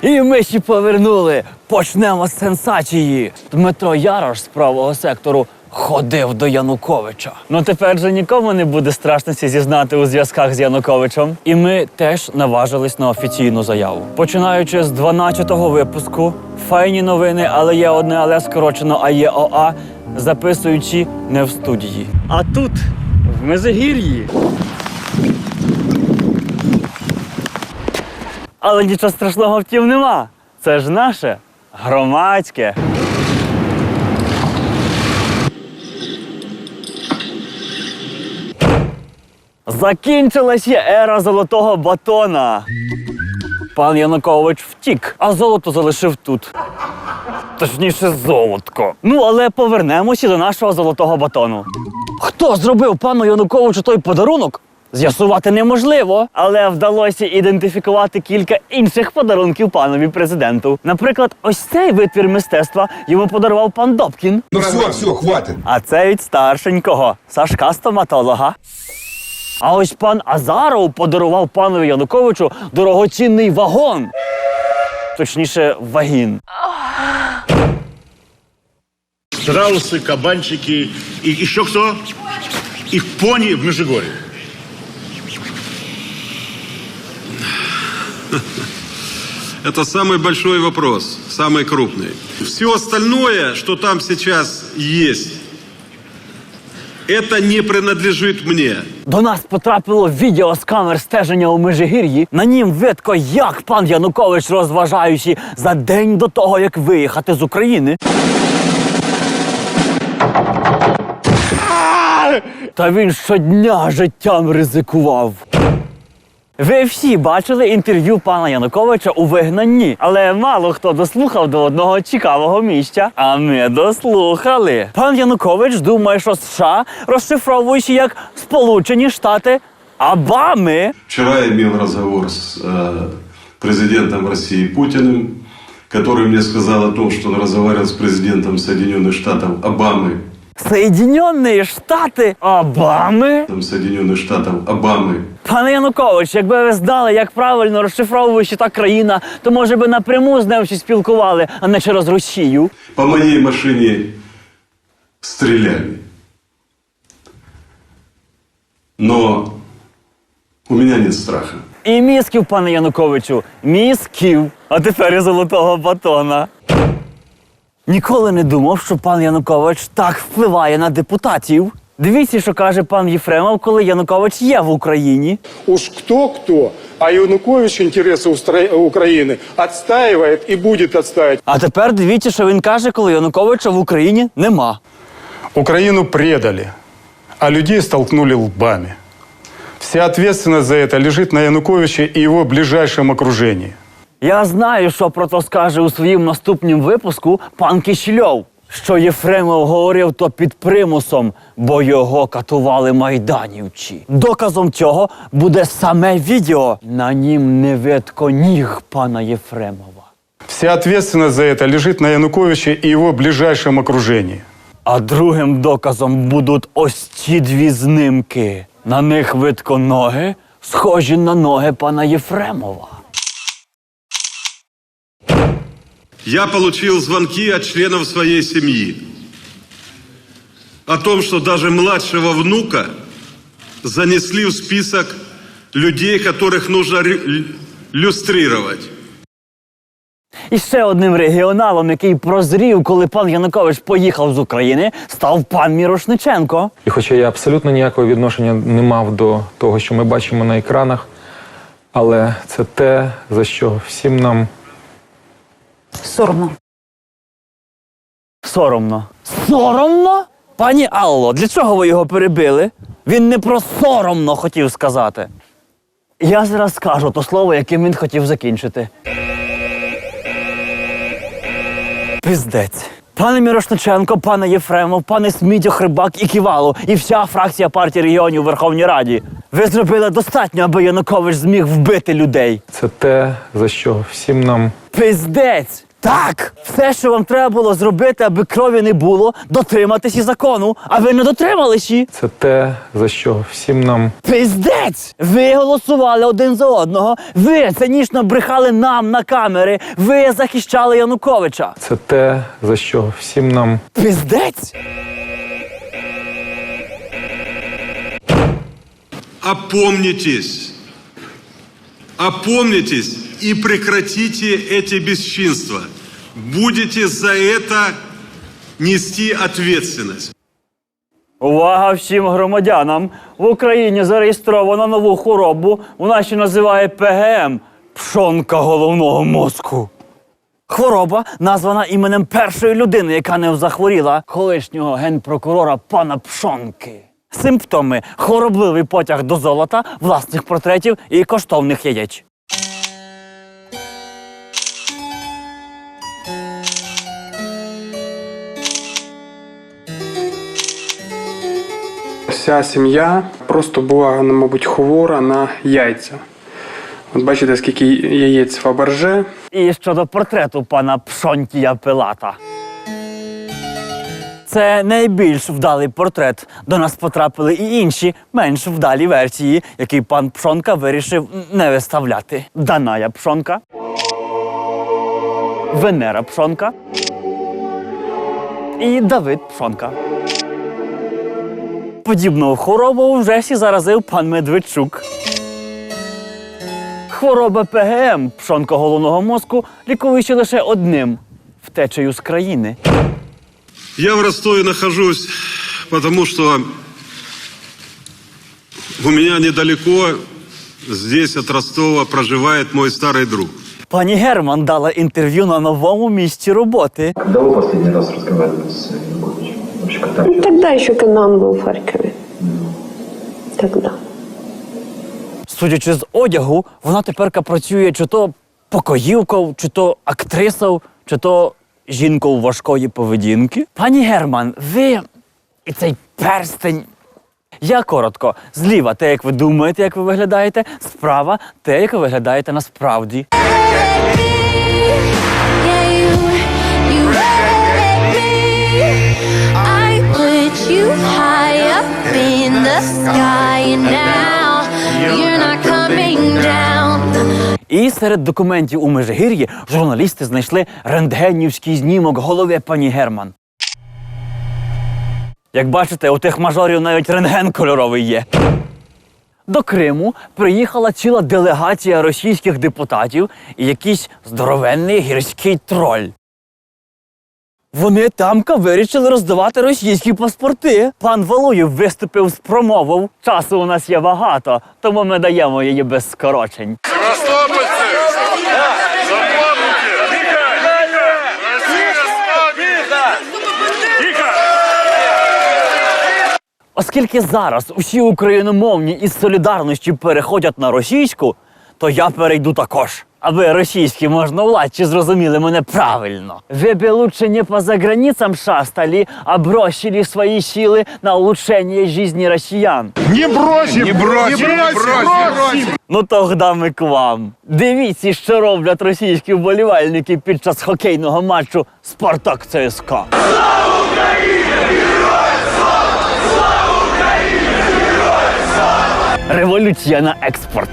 І ми ще повернули. Почнемо з сенсації. Дмитро Ярош з правого сектору ходив до Януковича. Ну тепер же нікому не буде страшності зізнати у зв'язках з Януковичем. І ми теж наважились на офіційну заяву. Починаючи з 12-го випуску, файні новини, але є одне але скорочено АЄОА, записуючи не в студії. А тут, в Межигір'ї. Але нічого страшного втім нема. Це ж наше громадське. Закінчилася ера золотого батона. Пан Янукович втік, а золото залишив тут. Точніше, золотко. Ну, але повернемося до нашого золотого батону. Хто зробив пану Януковичу той подарунок? З'ясувати неможливо, але вдалося ідентифікувати кілька інших подарунків панові президенту. Наприклад, ось цей витвір мистецтва йому подарував пан Добкін. Ну все, хватит. А це від старшенького, Сашка-стоматолога. А ось пан Азаров подарував панові Януковичу дорогоцінний вагон. Точніше, вагін. Страусы, кабанчики и еще кто? И пони в Межигорье. Это самый большой вопрос, самый крупный. Все остальное, что там сейчас есть, это не принадлежит мне. До нас потрапило відео з камер стеження у Межигір'ї. На нім видко, як пан Янукович розважаючи за день до того, як виїхати з України. Та він щодня життям ризикував. Ви всі бачили інтерв'ю пана Януковича у вигнанні, але мало хто дослухав до одного цікавого місця. А ми дослухали. Пан Янукович думає, що США, розшифровуючи як Сполучені Штати Обами. Вчера я имел разговор с президентом России Путиным, который мне сказал о том, что он разговаривал с президентом Соединенных Штатов Обамы. Соєдинені Штати Обами? Соединенных Штатов Обамы. Пане Янукович, якби ви знали, як правильно розшифровуючи та країна, то, може би, напряму з нею всі спілкували, а не через Росію. По моей машине стреляли. Но у меня нет страха. І мізків, пане Януковичу, мізків. А тепер і золотого батона. Ніколи не думав, що пан Янукович так впливає на депутатів. Дивіться, що каже пан Єфремов, коли Янукович є в Україні. Уж кто-кто, а Янукович интересы Украины отстаивает и будет отстаивать. А тепер дивіться, що він каже, коли Януковича в Україні нема. Украину предали, а людей столкнули лбами. Вся ответственность за это лежит на Януковиче и его ближайшем окружении. Я знаю, що про то скаже у своїм наступнім випуску пан Кишельов. Що Єфремов говорив то під примусом, бо його катували майданівці. Доказом цього буде саме відео. На нім не видко ніг пана Єфремова. Вся ответственность за это лежит на Януковиче и его ближайшем окружении. А другим доказом будуть ось ці дві знимки. На них видко ноги, схожі на ноги пана Єфремова. Я получил звонки от членов своей семьи о том, что даже младшего внука занесли в список людей, которых нужно люстрировать. І ще одним регіоналом, який прозрів, коли пан Янукович поїхав з України, став пан Мірошниченко. І хоча я абсолютно ніякого відношення не мав до того, що ми бачимо на екранах, але це те, за що всім нам соромно. Соромно. Соромно? Пані Алло, для чого ви його перебили? Він не про соромно хотів сказати. Я зараз скажу то слово, яким він хотів закінчити. Пиздець. Пане Мірошниченко, пане Єфремов, пане Смітьо, Хрибак і Ківалов, і вся фракція партії регіонів у Верховній Раді. Ви зробили достатньо, аби Янукович зміг вбити людей. це те, за що всім нам Пиздець! Так! Все, що вам треба було зробити, аби крові не було, дотриматися закону, а ви не дотрималися. Це те, за що всім нам Пиздець! Ви голосували один за одного, ви цинічно брехали нам на камери, ви захищали Януковича. це те, за що всім нам Пиздець! Опомнитесь! Опомнитесь и прекратите эти бесчинства. Будете за это нести ответственность. Увага всім громадянам! В Україні зареєстровано нову хворобу, вона ще називає ПГМ – пшонка головного мозку. Хвороба названа іменем першої людини, яка не захворіла, колишнього генпрокурора пана Пшонки. Симптоми – хворобливий потяг до золота, власних портретів і коштовних яєць. Вся сім'я просто була, мабуть, хвора на яйця. От бачите, скільки яєць Фаберже. І щодо портрету пана Пшонтія Пилата. Це найбільш вдалий портрет. До нас потрапили і інші, менш вдалі версії, які пан Пшонка вирішив не виставляти. Даная Пшонка, Венера Пшонка і Давид Пшонка. Подібну хворобу вже сі заразив пан Медведчук. Хвороба ПГМ, пшонка головного мозку, лікуючи лише одним – втечею з країни. Я в Ростове нахожусь, потому что у меня недалеко, здесь от Ростова, проживает мой старый друг. Пані Герман дала інтерв'ю на новому місці роботи. Когда вы последний раз разговаривали с Януковичем? Вообще, когда? Ну, тогда еще, когда он был в Харькове. Тогда. Судячи з одягу, вона теперка працює чи то покоївкою, чи то актрисою, чи то жінкою важкої поведінки. Пані Герман, ви і цей перстень. Я коротко. Зліва те, як ви думаєте, як ви виглядаєте, справа те, як ви виглядаєте насправді. І серед документів у Межигір'ї журналісти знайшли рентгенівський знімок голови пані Герман. Як бачите, у тих мажорів навіть рентген кольоровий є. До Криму приїхала ціла делегація російських депутатів і якийсь здоровенний гірський троль. Вони тамка вирішили роздавати російські паспорти. Пан Валуєв виступив з промовою. Часу у нас є багато, тому ми даємо її без скорочень. Оскільки зараз усі україномовні із солідарності переходять на російську, то я перейду також. Аби російські можновладці зрозуміли мене правильно. Ви б лучше не по заграницам шастали, а бросили свої сили на улучшення життя росіян. Не бросим! Не бросим! Не бросим! Ну тогда ми к вам. Дивіться, що роблять російські вболівальники під час хокейного матчу «Спартак-ЦСКА». Слава Україні! Революція на експорт.